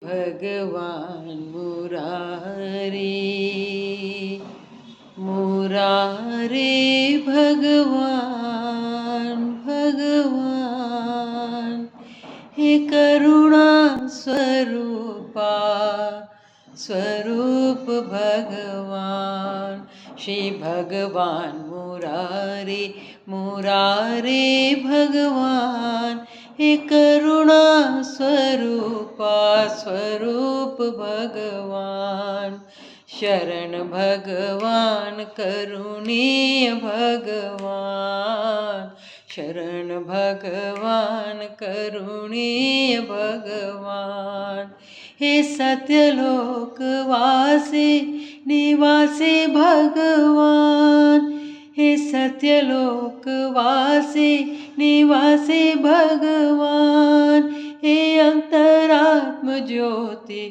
भगवान मुरारी मुरारे भगवान भगवान हे करुणा स्वरूपा स्वरूप भगवान श्री भगवान मुरारे मुरारे भगवान हे करुणा स्वरूपा स्वरूप भगवान शरण भगवान करुणीय भगवान शरण भगवान करुणीय भगवान हे सत्यलोकवासी निवासी भगवान हे सत्यलोकवासी निवासी भगवान हे अंतरात्म ज्योति